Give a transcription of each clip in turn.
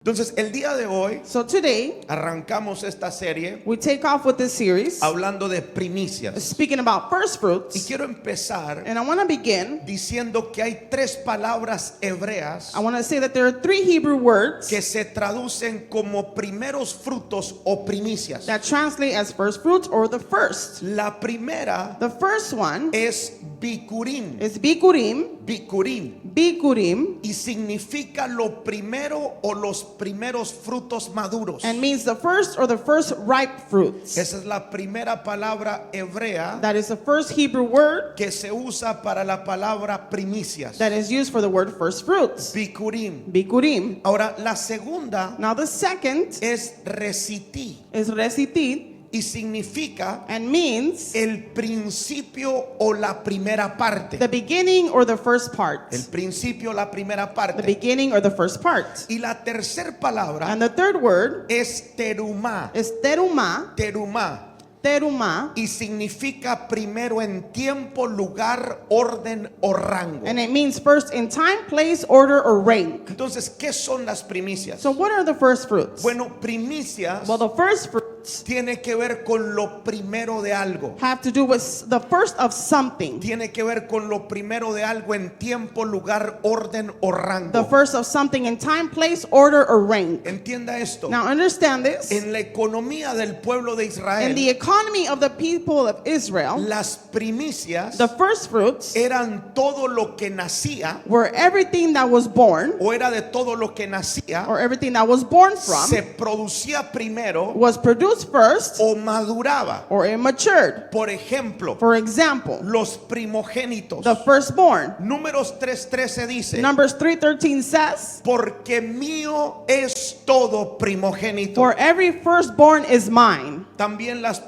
Entonces, el día de hoy So today, arrancamos esta serie we take off with this series, hablando de primicias. speaking about first Y fruits. quiero empezar And I want to begin, diciendo que hay tres palabras hebreas I want to say that there are three Hebrew words que se traducen como primeros frutos o primicias. that translate as first fruits or the first. La primera The first one es bikurim, is bikurim, bikurim, y significa lo primero o los primeros frutos maduros. and means the first or the first ripe fruits. Esa es la primera palabra hebrea That is the first Hebrew word que se usa para la palabra primicias. that is used for the word first fruits. Bikurim. Bikurim. Ahora, la segunda Now the second es resití is resitit y significa and means el principio o la primera parte. the beginning or the first part. El principio, la primera The parte. beginning or the first part. Y la tercera palabra And the third word es terumá. is teruma, Terumá. teruma, Y significa primero en tiempo, lugar, orden o rango. and it means first in time, place, order, or rank. Entonces, ¿qué son las primicias? So what are the first fruits? Bueno, primicias Well, the first fruits tiene que ver con lo primero de algo. have to do with the first of something. Tiene que ver con lo primero de algo en tiempo, lugar, orden o The rango. first of something in time, place, order, or rank. Entienda esto. Now understand this. En la economía del pueblo de In the Israel, economy of the people of Israel, las primicias the first fruits eran todo lo que nacía were everything that was born, o era de todo lo que nacía, or everything that was born from, se producía primero was produced first, o maduraba. or it matured. Por ejemplo, For example, los primogénitos. the firstborn. Números 3:13 dice, Numbers 3:13 says, porque mío es todo primogénito. for every firstborn is mine. También las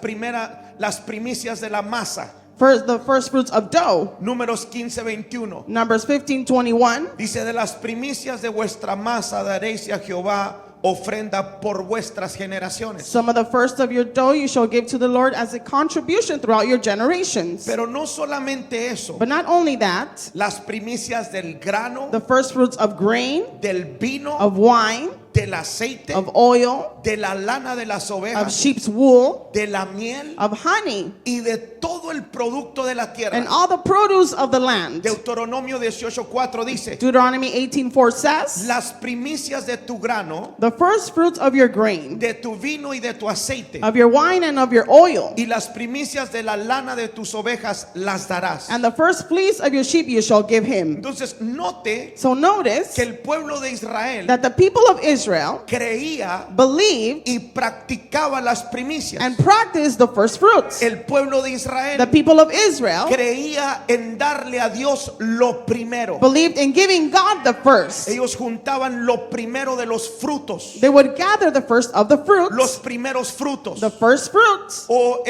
primicias de la masa. First, the first fruits of dough. Números 15:21 Numbers 15:21. dice, de las primicias de vuestra masa daréis a Jehová ofrenda por vuestras generaciones. Some of the first of your dough you shall give to the Lord as a contribution throughout your generations. Pero no solamente eso, But not only that, las primicias del grano, the first fruits of grain, del vino, of wine, del aceite, of oil, de la lana de las of ovejas, sheep's wool, de la miel of honey, y de todo el producto de la and tierra. all the produce of the land. Deuteronomio 18:4 dice, Deuteronomy 18:4 says, las primicias de tu grano, the first fruits of your grain, de tu vino y de tu aceite, of your wine and of your oil, y las primicias de la lana de tus ovejas las darás. and the first fleece of your sheep you shall give him. Entonces note So notice que el pueblo de Israel that the people of Israel creía believed y practicaba las primicias. and practiced the first fruits. El pueblo de The Israel people of Israel creía en darle a Dios lo primero. believed in giving God the first. Ellos juntaban lo primero de los frutos, They would gather the first of the los fruits, primeros frutos, the first fruits, o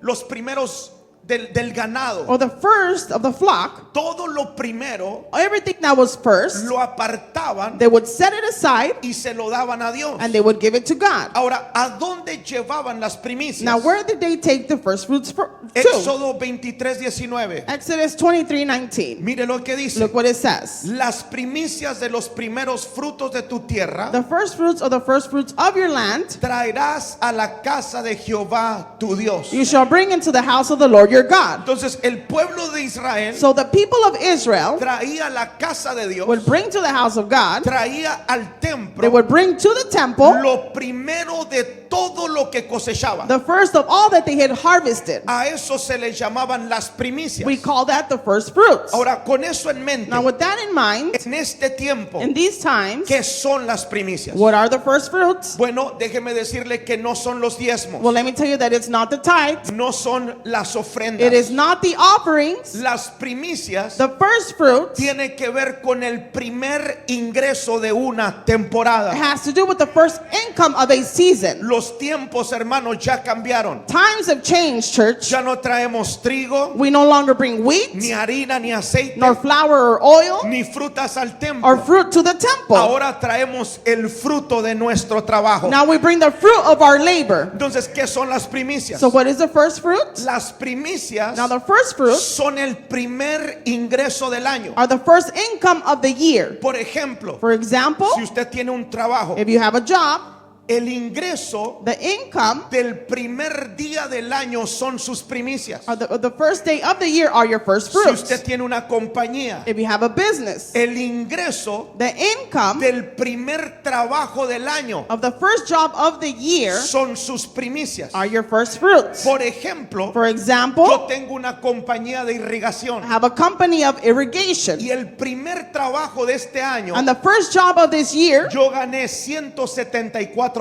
los primeros del ganado. or the first of the flock, Todo lo primero everything that was first, lo apartaban they would set it aside y se lo daban a Dios. and they would give it to God. Ahora, ¿a dónde llevaban las primicias? Now, where did they take the first fruits to? Éxodo 23:19. Exodus 23:19. Mire lo que dice. Look what it says. Las primicias de los primeros frutos de tu tierra The first fruits of the first fruits of your land traerás a la casa de Jehová tu Dios. you shall bring into the house of the Lord your God. Entonces el pueblo de Israel So the people of Israel traía a la casa de Dios, would bring to the house of God, traía al they templo would bring to the temple lo primero de todo lo que cosechaba. the first of all that they had harvested. A eso se le llamaban las primicias. We call that the first fruits. Ahora, con eso en mente, Now, with that in mind, en este tiempo, in these times, ¿qué son las primicias? what are the first fruits? Bueno, déjeme decirle que no son los diezmos, Well, let me tell you that it's not the tithes, no son las ofrendas. it is not the offerings. Las primicias The first fruits tiene que ver con el primer ingreso de una temporada. has to do with the first income of a season. Los Los tiempos, hermanos, ya cambiaron. Times have changed, church. Ya no traemos trigo, We no longer bring wheat, ni harina, ni aceite, nor flour or oil, ni frutas al or templo. fruit to the temple. Ahora traemos el fruto de nuestro trabajo. Now we bring the fruit of our labor. Entonces, ¿qué son las primicias? So what is the first fruit? Las primicias Now the first fruit son el primer ingreso del año. are the first income of the year. Por ejemplo, For example, si usted tiene un trabajo, if you have a job, el ingreso the income del primer día del año son sus primicias. or the first day of the year are your first Si fruits. usted tiene una compañía, If you have a business, el ingreso the income del primer trabajo del año of the first job of the year son sus primicias. are your first fruits. Por ejemplo, For yo example, tengo una compañía de irrigación I have a company of irrigation, y el primer trabajo de este año and the first job of this year, yo gané $174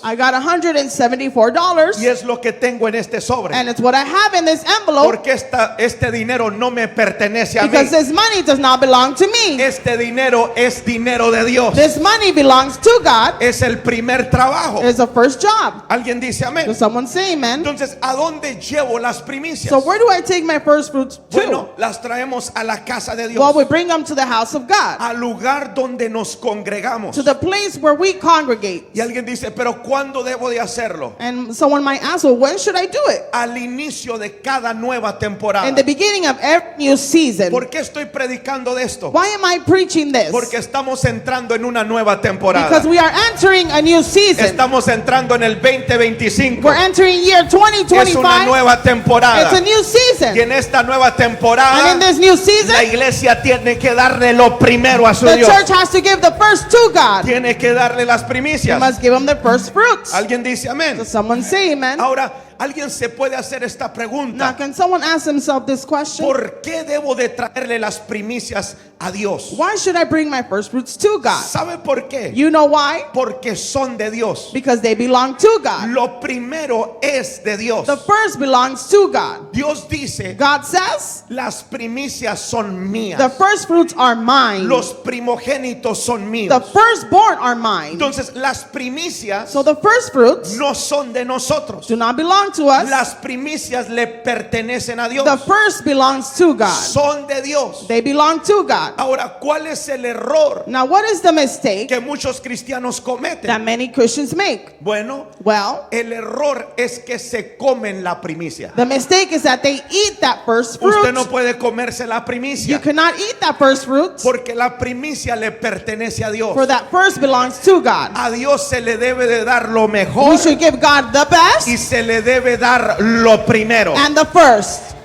I got $174, y es lo que tengo en este sobre. and it's what I have in this envelope Porque este dinero no me pertenece a mí. because this money does not belong to me. Este dinero es dinero de Dios. This money belongs to God. Es el primer trabajo. It's the first job. Alguien dice amén. Does someone say amen? Entonces, ¿a dónde llevo las primicias? So where do I take my first fruits to? Bueno, las traemos a la casa de Dios, Well, we bring them to the house of God, al lugar donde nos congregamos. to the place where we congregate. Y alguien dice, pero ¿cuándo debo de hacerlo? And someone might ask, well, when should I do it? Al inicio de cada nueva temporada. In the beginning of every new season. ¿Por qué estoy predicando de esto? Why am I preaching this? Porque estamos entrando en una nueva temporada. Because we are entering a new season. Estamos entrando en el 2025. We're entering year Es una 2025. nueva temporada. It's a new season. Y en esta nueva And temporada, in this new la season, iglesia tiene que darle lo primero a su the Dios. church has to give the first to God. Tiene que darle las You primicias. must give them the first fruits. Alguien dice amén. Does someone say amen? Ahora, alguien se puede hacer esta Now, pregunta. can someone ask himself this question? ¿Por qué debo de traerle las primicias a Dios? Why should I bring my first fruits to God? ¿Sabe por qué? You know why? Porque son de Dios. Because they belong to God. Lo primero es de Dios. The first belongs to God. Dios dice, God says, las primicias son mías. the first fruits are mine. Los primogénitos son The míos. firstborn are mine. Entonces, las primicias So the first fruits no son de nosotros. do not belong to us. Las primicias le pertenecen a Dios. The first belongs to God. Son de Dios. They belong to God. Ahora, ¿cuál es el error Now, what is the mistake que muchos cristianos cometen? that many Christians make? Bueno, Well, el error es que se comen la primicia. the mistake is that they eat that first fruit. Usted no puede comerse la You primicia cannot eat that first fruit, porque la primicia le pertenece a Dios. for that first belongs to God. A Dios se le debe de dar lo We mejor should give God the y best se le debe dar lo primero. and the first.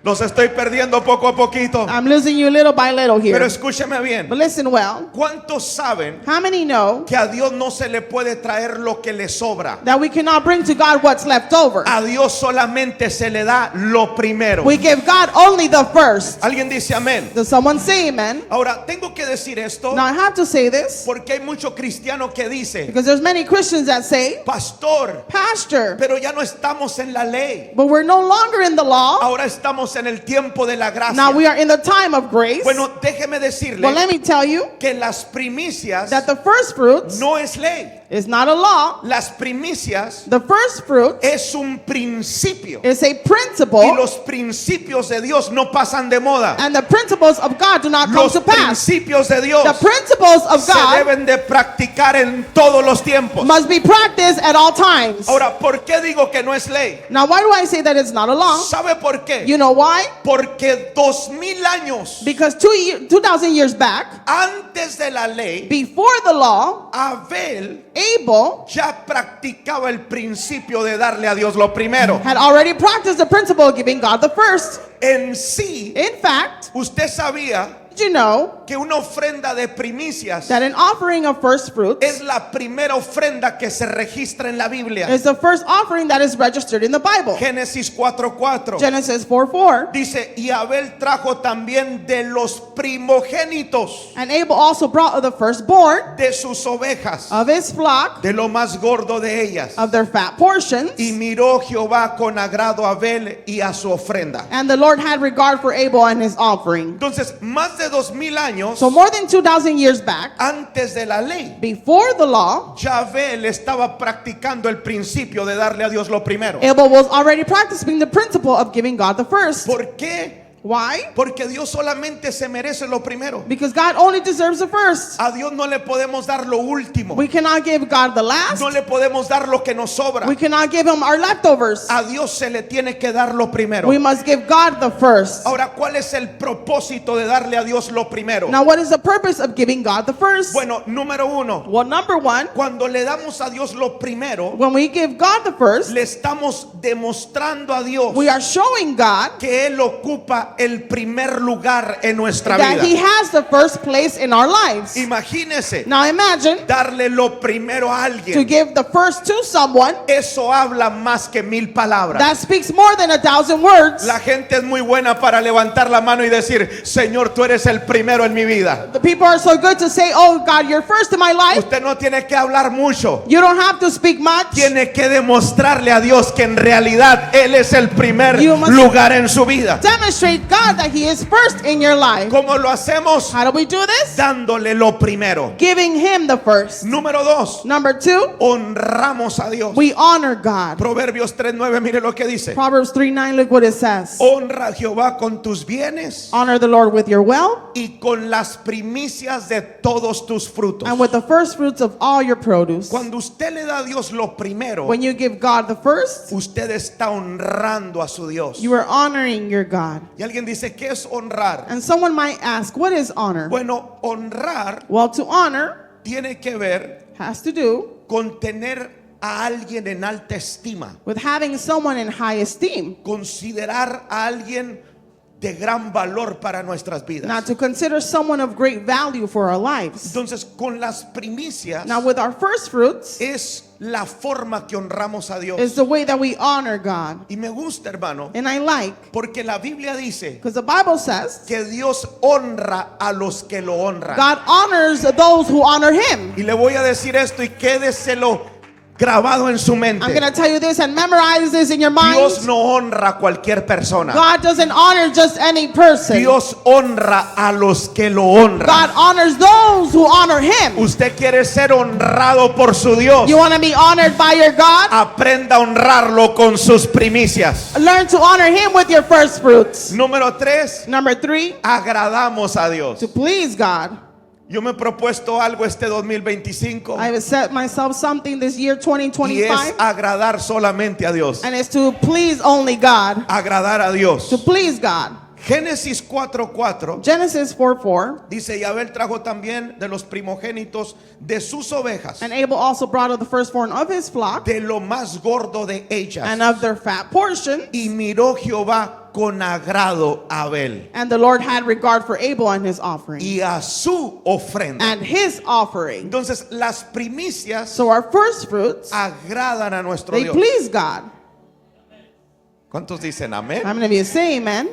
Los estoy perdiendo poco a poquito. I'm losing you little by little Pero here. escúcheme bien. But listen well. ¿Cuántos saben How many know que a Dios no se le puede traer lo que le sobra? that we cannot bring to God what's left over? A Dios solamente se le da lo primero. We give God only the first. Alguien dice amén. Does someone say amen? Ahora, tengo que decir esto Now I have to say this porque hay mucho cristiano que dice, because there's many Christians that say, pastor, Pastor, pero ya no estamos en la ley. but we're no longer in the law. Ahora estamos en el tiempo de la gracia. Now we are in the time of grace. Bueno, déjeme Well, decirle let me tell you que las primicias that the first fruits no es ley. is not a law. Las primicias The first fruit es un principio. is a Y principle, los principios de Dios no pasan de moda. and the principles of God do not come Los to pass. principios de Dios The principles of se God deben de practicar en todos los tiempos. must be practiced at all times. Ahora, ¿por qué digo que no es ley? Now, why do I say that it's not a law? ¿Sabe por qué? You know why? Porque 2000 años Because 2,000 years back, antes de la ley, before the law, Abel Abel ya practicaba el principio de darle a Dios lo primero. had already practiced the principle of giving God the first. En sí, In fact, usted sabía did you know que una ofrenda de primicias that an offering of first fruits es la primera ofrenda que se registra en la Biblia. is the first offering that is registered in the Bible? Génesis 4:4 Genesis 4:4. dice, y Abel trajo también de los primogénitos And Abel also brought of the firstborn de sus ovejas, of his flock, de lo más gordo de ellas. of their fat portions. Y miró Jehová con agrado a Abel y a su ofrenda. And the Lord had regard for Abel and his offering. Entonces, más de 2000 años So more than 2,000 years back, antes de la ley, before the law, Yahvé le estaba practicando el principio de darle a Dios lo primero. Abel was already practicing the principle of giving God the first. ¿Por qué? Why? Porque Dios solamente se merece lo primero. Because God only deserves the first. A Dios no le podemos dar lo último. We cannot give God the last. No le podemos dar lo que nos sobra. We cannot give him our leftovers. A Dios se le tiene que dar lo primero. We must give God the first. Ahora, ¿cuál es el propósito de darle a Dios lo primero? Now, what is the purpose of giving God the first? Bueno, número uno, Well, number one, cuando le damos a Dios lo primero, when we give God the first, le estamos demostrando a Dios we are showing God que Él ocupa el primer lugar en nuestra that He vida. has the first place in our lives. Imagínese Now, imagine darle lo primero a to alguien. give the first to someone. Eso habla más que 1000 palabras. That speaks more than 1,000 words. La gente es muy buena para levantar la mano y decir, Señor, tú eres el primero en mi vida. The people are so good to say, oh God, you're first in my life. Usted no tiene que hablar mucho. You don't have to speak much. Tiene que demostrarle a Dios que en realidad Él es el primer You must- lugar en su vida. Demonstrate God that He is first in your life. ¿Cómo lo hacemos? How do we do this? Dándole lo primero. Giving Him the first. Número 2, Number two, honramos a Dios. we honor God. Proverbios 3:9, mire lo que dice. Proverbs 3:9, look what it says. Honra a Jehová con tus bienes Honor the Lord with your wealth y con las primicias de todos tus frutos. and with the first fruits of all your produce. Cuando usted le da a Dios lo primero, When you give God the first, usted está honrando a su Dios. you are honoring your God. Y alguien dice, ¿qué es honrar? And someone might ask, what is honor? Bueno, honrar Well, to honor tiene que ver has to do con tener a alguien en alta estima, with having someone in high esteem. considerar a alguien de gran valor para nuestras vidas. Now, to consider someone of great value for our lives. Entonces, con las primicias Now, with our first fruits es la forma que honramos a Dios. is the way that we honor God. Y me gusta, hermano, And I like, porque la Biblia dice because the Bible says, que Dios honra a los que lo honran. God honors those who honor Him. Y le voy a decir esto y quédeselo grabado en su mente. I'm going to tell you this and memorize this in your mind. Dios no honra a cualquier persona. God doesn't honor just any person. Dios honra a los que lo honran. God honors those who honor Him. Usted quiere ser honrado por su Dios. You want to be honored by your God? Aprenda a honrarlo con sus primicias. Learn to honor Him with your first fruits. Número 3, Number three, agradamos a Dios. to please God. Yo me he propuesto algo este 2025 I have set myself something this year y es 2025, agradar solamente a Dios. and it's to please only God. Agradar a Dios. To please God. Génesis 4:4 Genesis 4:4. dice, y Abel trajo también de los primogénitos de sus ovejas, And Abel also brought of the firstborn of his flock de lo más gordo de ellas. and of their fat portion. Y miró Jehová con agrado a Abel And the Lord had regard for Abel and his offering y a su ofrenda. and his offering. Entonces las primicias So our first fruits, agradan a nuestro they Dios. please God. ¿Cuántos dicen amén? I'm going to be saying amen.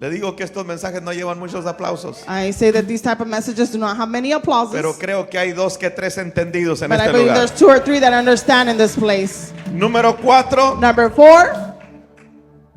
Le digo que estos mensajes no llevan muchos aplausos, I say that these type of messages do not have many applauses. pero creo que hay 2 que 3 entendidos en But I este believe lugar. there's 2 or 3 that understand in this place. Número 4, Number 4,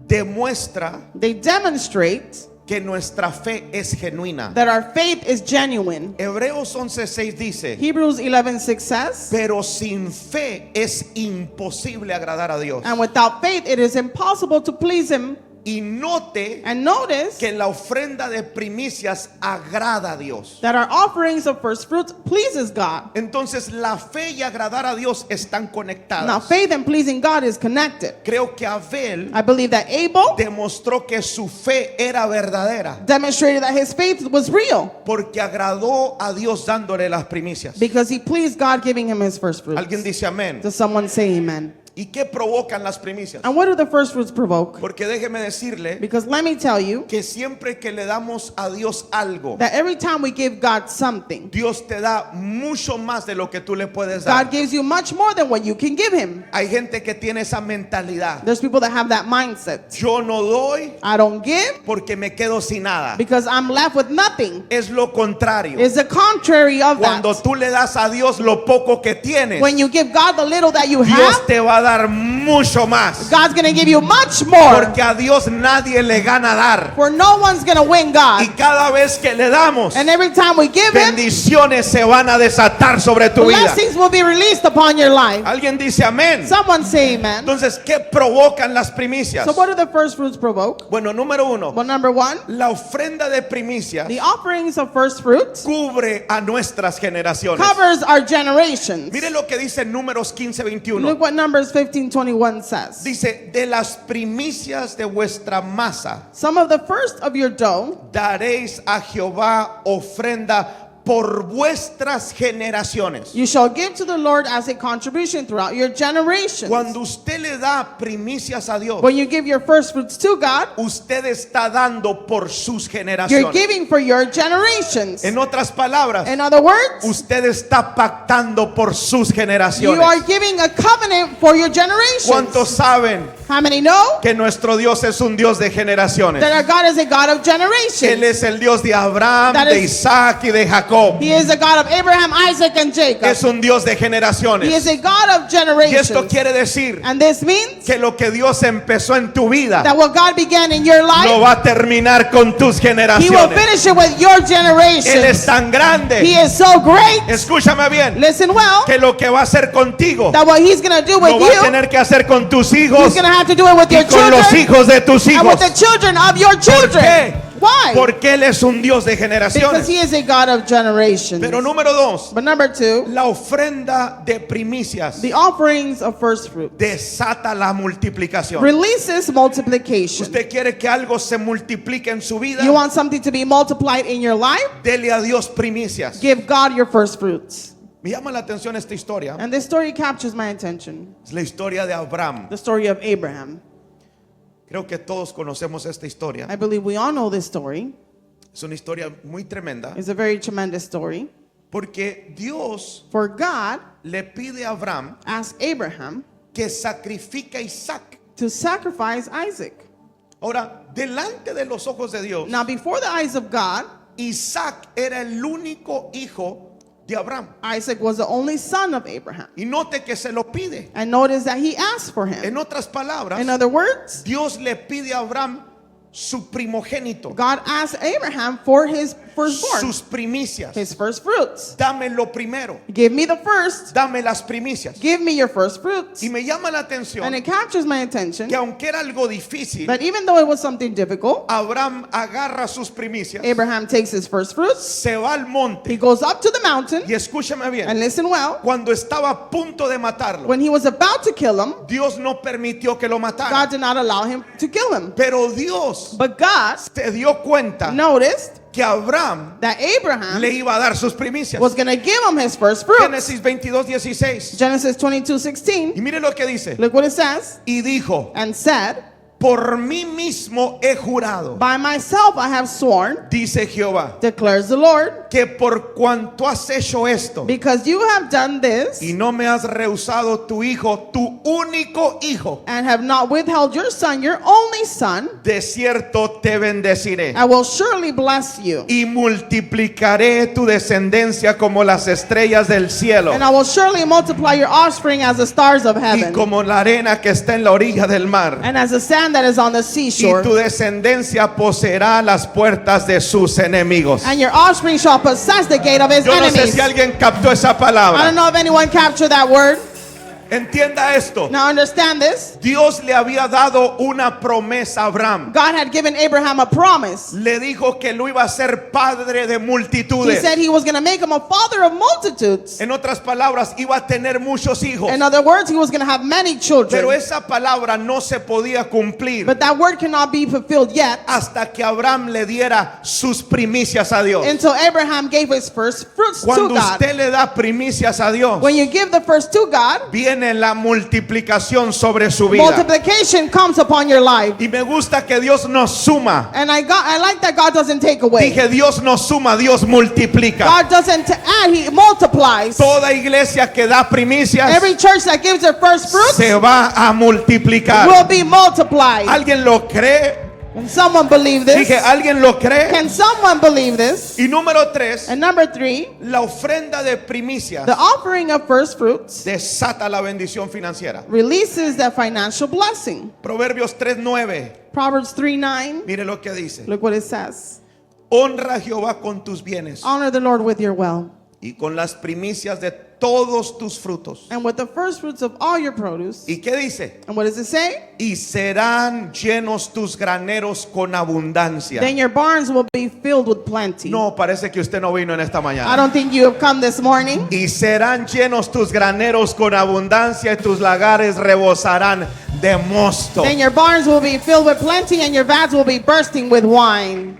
demuestra they demonstrate que nuestra fe es genuina. that our faith is genuine. Hebreos 11:6 dice, Hebrews 11:6 says, pero sin fe es imposible agradar a Dios. and without faith it is impossible to please Him. Y note And notice que la ofrenda de primicias agrada a Dios. that our offerings of first fruits pleases God. Entonces la fe y agradar a Dios están Now conectadas. faith and pleasing God is connected. Creo que Abel I believe that Abel demostró que su fe era verdadera demonstrated that his faith was real porque agradó a Dios dándole las primicias. because he pleased God giving him his first fruits. Alguien dice amén. Does someone say amen? ¿Y qué provocan las primicias? And what do the first fruits provoke? Porque déjeme decirle Because let me tell you que siempre que le damos a Dios algo, that every time we give God something, Dios te da mucho más de lo que tú le puedes God dar. gives you much more than what you can give Him. Hay gente que tiene esa mentalidad. There's people that have that mindset. Yo no doy I don't give porque me quedo sin nada. because I'm left with nothing. Es lo contrario. It's the contrary of Cuando that. tú le das a Dios lo poco que tienes, When you give God the little that you Dios have, te va a dar mucho más. God's going to give you much more. Porque a Dios nadie le gana dar. For no one's going to win God. Y cada vez que le damos, And every time we give Him, bendiciones se van a desatar sobre tu vida. blessings will be released upon your life. Alguien dice amén. Someone say amen. Entonces, ¿qué provocan las primicias? So what do the first fruits provoke? Bueno, número uno, Well, number one, la ofrenda de primicias the offerings of first fruits cubre a nuestras generaciones. covers our generations. Mire lo que dice Números 15:21. Look what Numbers 15:21 says. Dice, de las primicias de vuestra masa Some of the first of your dough daréis a Jehová ofrenda por vuestras generaciones. you shall give to the Lord as a contribution throughout your generations. Cuando usted le da primicias a Dios, When you give your first fruits to God, usted está dando por sus you're generaciones. giving for your generations. En otras palabras, In other words, usted está pactando por sus you generaciones. are giving a covenant for your generations. ¿Cuántos saben How many know que nuestro Dios es un Dios de generaciones? that our God is a God of Él generations? es el Dios de Abraham, That de is- Isaac y de Jacob. He is the God of Abraham, Isaac, and Jacob. Es un Dios de He generaciones. is a God of Y generations. esto quiere decir And this means que lo que Dios empezó en tu vida that what God began in your lo life, va a terminar con tus He will generaciones. finish it with your Él es generations. tan He grande, is so great. escúchame bien, Listen well, que lo que va a hacer contigo that what He's going to do with lo va a you, tener que hacer con tus He's hijos going to have to do it with your y con los children hijos de tus and hijos. with the children of your ¿Por children. qué? Why? Porque Él es un Dios de Because generaciones. He is a God of generations. Pero número dos, But number two, la ofrenda de primicias the offerings of first fruit desata la multiplicación. releases multiplication. Usted quiere que algo se multiplique en su vida, You want something to be multiplied in your life? dele a Dios primicias. Give God your first fruits. Me llama la atención esta historia. And this story captures my attention. Es la historia de Abraham. The story of Abraham. Creo que todos conocemos esta historia. I believe we all know this story. Es una historia muy tremenda It's a very tremendous story. porque Dios For God le pide a Abraham asked Abraham que sacrifique a Isaac. to sacrifice Isaac. Ahora, delante de los ojos de Dios, Now, before the eyes of God, Isaac era el único hijo de Abraham. Isaac was the only son of Abraham. Y note que se lo pide. And notice that he asked for him. En otras palabras, In other words, Dios le pide a Abraham su primogénito, God asked Abraham for his firstborn, sus primicias. his first fruits. Dame lo primero, Give me the first. dame las primicias. Give me your first fruits. Y me llama la And atención it captures my attention que aunque era algo difícil, that even though it was something difficult, Abraham agarra sus primicias, Abraham takes his first fruits. se va al He monte goes up to the mountain. y escúchame And bien, listen well, cuando estaba a punto de matarlo, when he was about to kill him, Dios no permitió que lo God matara. did not allow him to kill him. Pero Dios But God se dio cuenta noticed que Abraham that Abraham le iba a dar sus primicias. was going to give him his first fruits. Génesis 22:16. Genesis Y 22:16. mire lo que dice. Look what it says. Y dijo, And said, por mí mismo he jurado, by myself I have sworn, dice Jehová, declares the Lord, que por cuanto has hecho esto because you have done this y no me has rehusado tu hijo, tu único hijo, and have not withheld your son, your only son, de cierto te bendeciré I will surely bless you. y multiplicaré tu descendencia como las estrellas del cielo And I will surely multiply your offspring as the stars of y heaven como la arena que está en la orilla del mar. and as the sand that is on the Y seashore. tu descendencia poseerá las puertas de sus enemigos. And your offspring shall possess the gate of his Yo no sé enemies. si alguien captó esa I palabra. don't know if anyone captured that word. Entienda esto. Now understand this. Dios le había dado una promesa a Abraham. God had given Abraham a promise. Le dijo que lo iba a ser padre de He multitudes. said he was going to make him a father of multitudes. En otras palabras, iba a tener muchos hijos. In other words, he was going to have many Pero children. esa palabra no se podía cumplir But that word cannot be fulfilled yet hasta que Abraham le diera sus primicias a Dios. until Abraham gave his first fruits to Cuando God. usted le da primicias a Dios, When you give the first to God, viene la multiplicación sobre su vida. multiplication comes upon your life. Y me gusta que Dios nos suma. And I like that God doesn't take away. Dije, Dios nos suma, Dios multiplica. God doesn't add, he multiplies. Toda iglesia que da primicias Every church that gives their first fruits se va a multiplicar. will be multiplied. ¿Alguien lo cree? Can someone believe this? Dije, ¿alguien lo cree? Can someone believe this? Y número 3, And number 3, la ofrenda de primicias the offering of first fruits desata la bendición financiera. releases that financial blessing. Proverbios 3:9. Proverbs 3:9. Mire lo que dice. Look what it says. Honra a Jehová con tus bienes Honor the Lord with your wealth, y con las primicias de todos tus frutos. and with the first fruits of all your produce. ¿Y qué dice? And what does it say? Y serán llenos tus graneros con abundancia. Then your barns will be filled with plenty. No, parece que usted no vino en esta I mañana. don't think you have come this morning. Y serán llenos tus graneros con abundancia y tus lagares rebosarán de mosto. Then your barns will be filled with plenty, and your vats will be bursting with wine.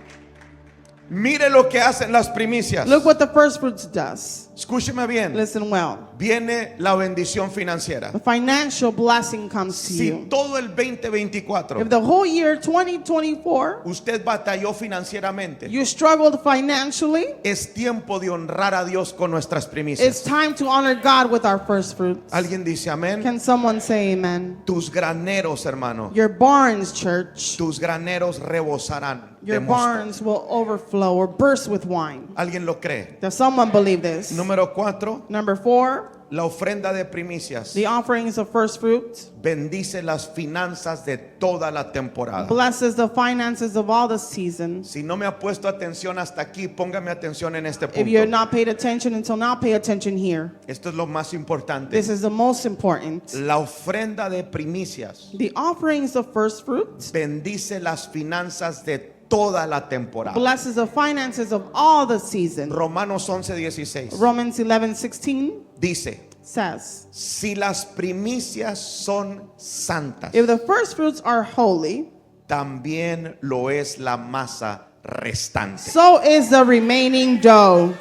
Mire lo que hacen las primicias. Look what the first fruits does. Escúcheme bien. Listen well. Viene la bendición financiera. The financial blessing comes to Si you. todo el 2024 If the whole year 2024 usted batalló financieramente, you struggled financially, es tiempo de honrar a Dios con nuestras it's primicias. time to honor God with our first fruits. Alguien dice amén. Can someone say amen? Tus graneros, hermano, Your barns, church, tus graneros rebosarán de your mosto. barns will overflow or burst with wine. ¿Alguien lo cree? Does someone believe this? Número 4, Number 4, la ofrenda de primicias the offerings of first fruits bendice las finanzas de toda la temporada. blesses the finances of all the seasons. Si no me ha puesto atención hasta aquí, póngame atención en este If you're punto. not paid attention until now, pay attention here. Esto es lo más importante. This is the most important. La ofrenda de primicias The offerings of first fruits bendice las finanzas de toda la temporada. blesses the finances of all the seasons. Romanos 11:16 Romans 11:16 dice, says, si las primicias son santas, if the first fruits are holy, también lo es la masa restante. so is the remaining dough.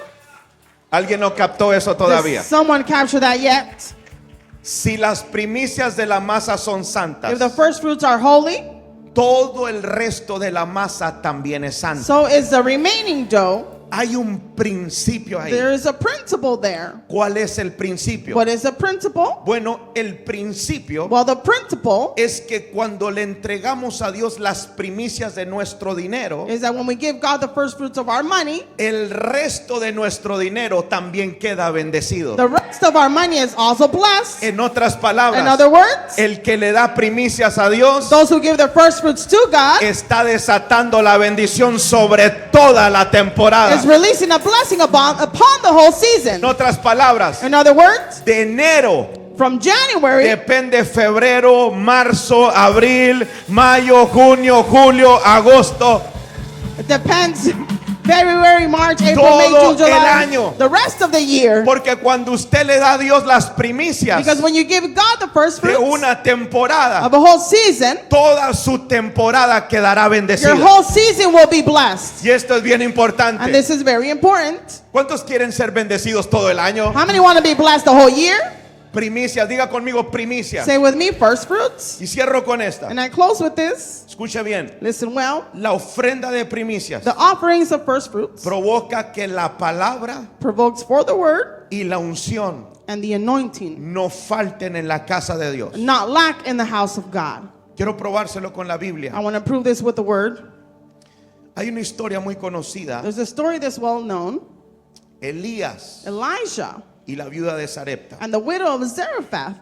¿Alguien no captó eso todavía? Does someone capture that yet? Si las primicias de la masa son If the santas, first fruits are holy, todo el resto de la masa también es santo. so is the remaining dough. Hay un principio ahí. There is a principle there. ¿Cuál es el principio? What is the principle? Bueno, el principio Well, the principle es que cuando le entregamos a Dios las primicias de nuestro dinero, is that when we give God the first fruits of our money, el resto de nuestro dinero también queda bendecido. the rest of our money is also blessed. En otras In palabras, other words, el que le da primicias a Dios those who give the first fruits to God está desatando la bendición sobre toda la temporada. is releasing a blessing upon the whole season. En otras palabras, In other words, de enero from January, depende febrero, marzo, abril, mayo, junio, julio, agosto. it depends February, March, April, May, Todo June, July, el año. the rest of the year. Porque cuando usted le da a Dios las primicias Because when you give God the first de fruits una temporada, of a whole season, toda su temporada quedará your bendecida. whole season will be blessed. Y esto es bien And importante. this is very important. ¿Cuántos quieren ser bendecidos todo el año? How many want to be blessed the whole year? Primicias, diga conmigo primicias. Say with me, first fruits. Y cierro con esta. And I close with this. Escuche bien. Listen well. La ofrenda de primicias The offerings of first fruits provoca que la palabra provokes for the word y la unción and the anointing no falten en la casa de Dios. not lack in the house of God. Quiero probárselo con la I Biblia. want to prove this with the word. Hay una historia muy conocida. There's a story that's well known. Elías Elijah y la viuda de Sarepta. and the widow of Zarephath.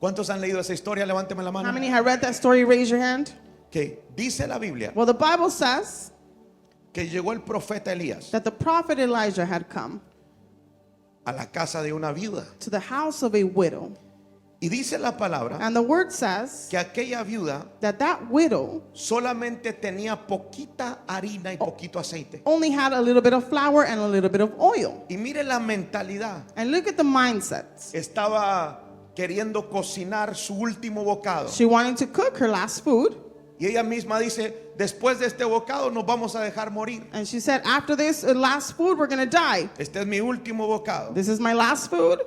¿Cuántos han leído esa historia? Levánteme la How mano. many have read that story? Raise your hand. Que dice la Biblia Well, the Bible says que llegó el profeta Elías that the prophet Elijah had come a la casa de una viuda. to the house of a widow. Y dice la palabra And the word says que aquella viuda that that widow solamente tenía poquita harina y poquito aceite. only had a little bit of flour and a little bit of oil. Y mire la mentalidad. And look at the mindset. Estaba queriendo cocinar su último bocado. She wanted to cook her last food. Y ella misma dice, después de este bocado nos vamos a dejar morir. And she said, after this last food, we're going to die. Este es mi último bocado. This is my last food.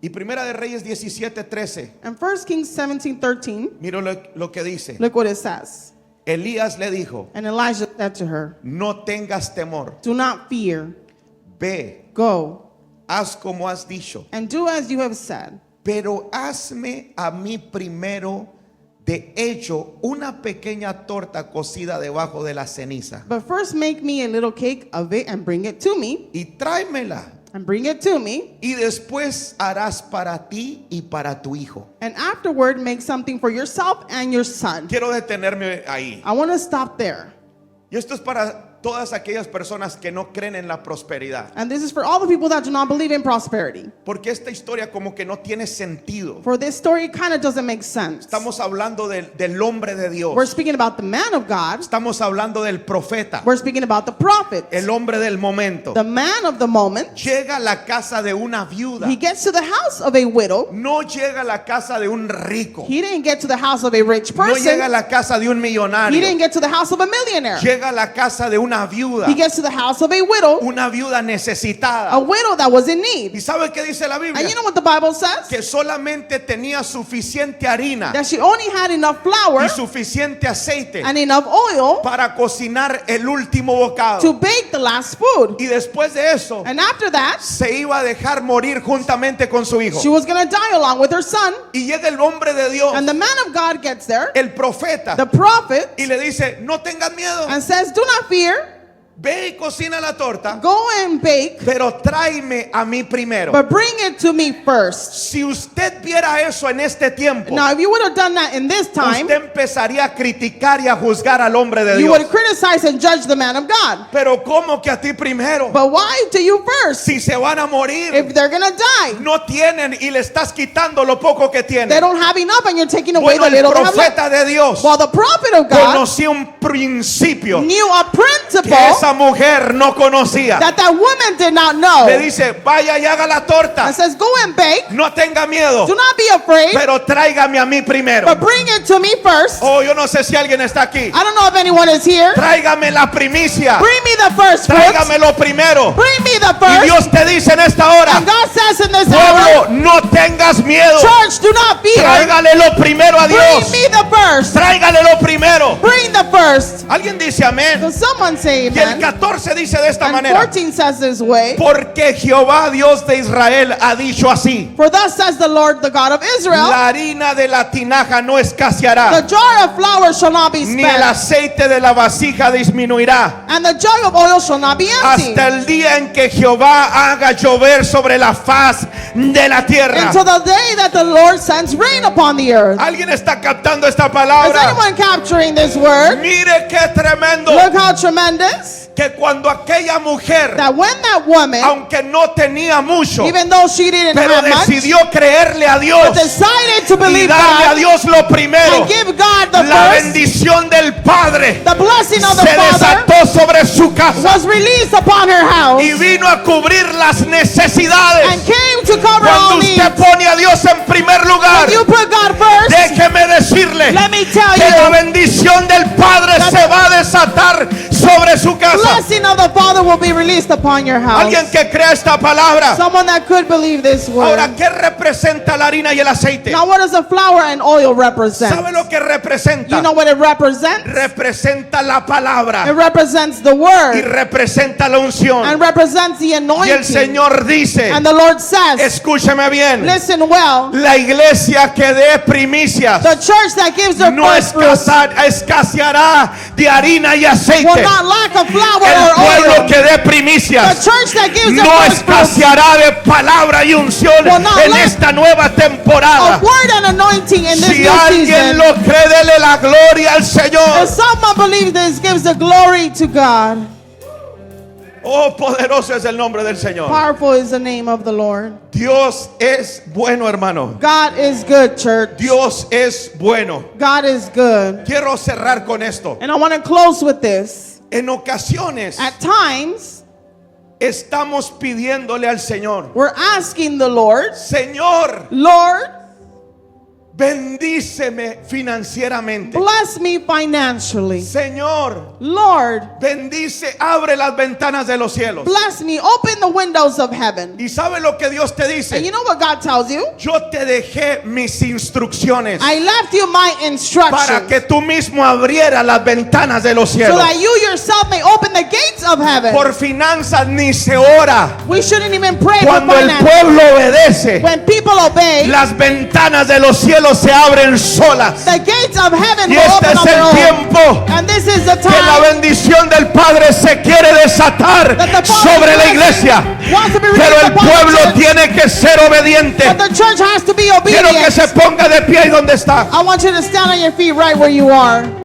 Y Primera de Reyes 17:13. And 1 Kings 17:13, Mira lo que dice. look what it says. Elías le dijo, And Elijah said to her, no tengas temor. do not fear. Ve, Go haz como has dicho. and do as you have said. Pero hazme a mí primero de hecho una pequeña torta cocida debajo de la ceniza But first make me a little cake of it and bring it to me. y tráemela. And bring it to me. Y después harás para ti y para tu hijo. And afterward, make something for yourself and your son. Quiero detenerme ahí. I want to stop there. Y esto es para todas aquellas personas que no creen en la prosperidad. And this is for all the people that do not believe in prosperity. Porque esta historia como que no tiene sentido. For this story, it kind of doesn't make sense. Estamos hablando del hombre de Dios. We're speaking about the man of God. Estamos hablando del profeta. We're speaking about the prophet. El hombre del momento. The man of the moment. Llega a la casa de una viuda. He gets to the house of a widow. No llega a la casa de un rico. He didn't get to the house of a rich No llega a person. la casa de un He millonario. didn't get to the house of a millionaire. Llega a la casa de una viuda. He gets to the house of a widow. Una viuda necesitada. A widow that was in need. ¿Y sabe qué dice la Biblia? And you know what the Bible says? Que solamente tenía suficiente harina That she only had enough flour y suficiente aceite and enough oil para cocinar el último bocado. to bake the last food. Y después de eso And after that, se iba a dejar morir juntamente con su hijo. she was going to die along with her son. Y llega el hombre de Dios, And the man of God gets there, el profeta, the prophet, y le dice: no tengas miedo, and says, do not fear, ve y cocina la torta, go and bake, pero tráeme a mí primero. but bring it to me first. Si usted viera eso en este tiempo, Now, if you would have done that in this time, usted empezaría a criticar y a juzgar al hombre de you Dios. would criticize and judge the man of God. Pero ¿cómo que a ti primero? But why to you first? Si se van a morir, If they're going to die, no tienen y le estás quitando lo poco que they tienen. don't have enough and you're taking away Bueno, the el little they have left. profeta de Dios While the prophet of God conocía un principio knew a que principle esa mujer no conocía. that woman did not know. Le dice: vaya y haga la torta, And says, go and bake. no tenga miedo, Do not be afraid, pero tráigame a mí primero. but bring it to me first. Oh, yo no sé si alguien está aquí. I don't know if anyone is here. Tráigame la primicia, Bring me the first fruits. tráigame lo primero. Bring me the Y first. Dios te dice en esta hora: And God says in this hour, pueblo, no tengas miedo, church, do not fear. tráigale lo primero a Bring Dios, me the first. tráigale lo primero. Bring the first. Alguien dice amén. So someone say Y el amen. 14 dice de esta And manera: 14 says this way. porque Jehová Dios de Israel ha dicho así: For thus says the Lord, the God of Israel, la harina de la tinaja no the escaseará, jar of flour shall not be ni el spent, aceite de la vasija disminuirá, and the jug of oil shall not be empty, hasta el día en que Jehová haga llover sobre la faz de la tierra. until the day that the Lord sends rain upon the earth. ¿Alguien está captando esta Is palabra? anyone capturing this word? Mire qué tremendo, Look how tremendous que cuando aquella mujer, that when that woman, aunque no tenía mucho, even though she didn't pero have much, decidió creerle a Dios decided to y believe darle a God Dios lo primero, and give God the la first, bendición del Padre the blessing of the se Father desató sobre su casa was released upon her house y vino a cubrir las necesidades. and came to cover all Cuando needs. usted pone a Dios en primer lugar, When you put God first, déjeme decirle let me tell que la you, bendición del Padre se va a desatar sobre su casa. blessing of the Father will be released upon your house. Alguien que crea esta palabra. Someone that could believe this Ahora, word. ¿qué representa la harina y el aceite? Now, what does the flour and oil represent? ¿Sabe lo que representa? You know what it represents? Representa la It palabra represents the y word representa la unción. and represents the Y el anointing. Señor dice, And the Lord says, escúcheme bien, listen well, la iglesia que dé primicias the church that gives the no first fruits escaseará de harina y aceite. will not lack of flour El or pueblo oil. que dé The primicias church that gives the no first fruits escaseará de palabra y unción will not en lack esta nueva temporada. of word and anointing in this Si new alguien season. lo cree, dele la gloria al If Señor. someone believes this, gives the glory to God. Oh, poderoso es el nombre del Señor. Powerful is the name of the Lord. Dios es bueno, hermano. God is good, church. Dios es bueno. God is good. Quiero cerrar con esto. And I want to close with this. En ocasiones At times, estamos pidiéndole al Señor: we're asking the Lord, Señor, Lord, bendíceme financieramente. bless me financially. Señor, Lord, bendice, abre las ventanas de los cielos. bless me. Open the windows of heaven. ¿Y sabe lo que Dios te And dice? you know what God tells you? Yo te dejé mis instrucciones I left you my para instructions que tú mismo abrieras las ventanas de los so cielos. that you yourself may open the gates of heaven. Por finanzas ni se ora. We shouldn't even pray for Cuando el finance. pueblo obedece, When people people obey, las ventanas de los cielos se abren solas. the gates of heaven Y will este open on es their el own. tiempo And this is the que la time bendición del Padre se quiere desatar that the sobre la Father's iglesia. blessing wants to be Pero released el upon the pueblo church. tiene que ser obediente. But the church has to be Quiero que obedient. se ponga de pie ahí donde está. I want you to stand on your feet right where you are.